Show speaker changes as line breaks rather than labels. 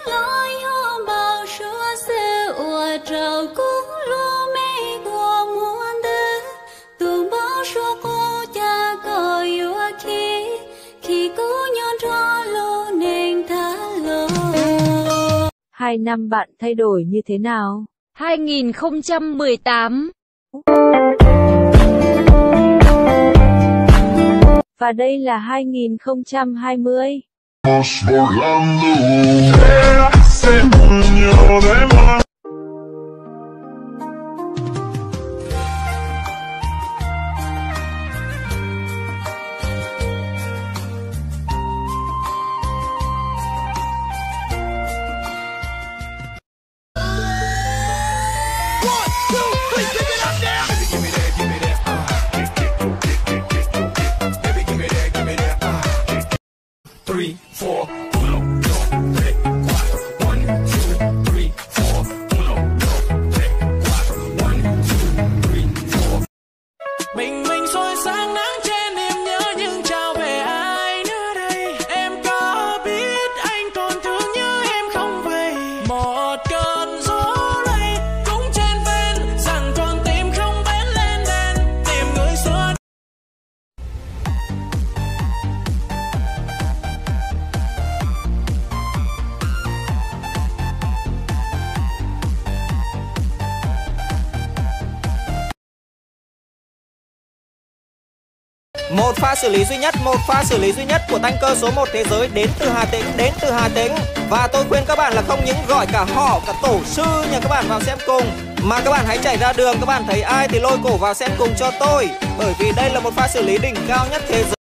lối hôm bao xưa xưa ủa trầu cũng lu mê của muôn đời tụ bao số cô cha có yêu khi cô nhon cho lô nên thả lô.
2 năm bạn thay đổi như thế nào?
2018.
Và đây là 2020.
Mình soi sáng nắng trên niềm nhớ nhưng chào về ai nữa đây. Em có biết anh còn thương nhớ em không vậy? Một cơn gió lay cũng trên ven rằng con tim không bén lên đèn tìm người xưa.
Một pha xử lý duy nhất của tanker số 1 thế giới đến từ Hà Tĩnh. Và tôi khuyên các bạn là không những gọi cả họ, cả tổ sư nhà các bạn vào xem cùng, mà các bạn hãy chạy ra đường, các bạn thấy ai thì lôi cổ vào xem cùng cho tôi. Bởi vì đây là một pha xử lý đỉnh cao nhất thế giới.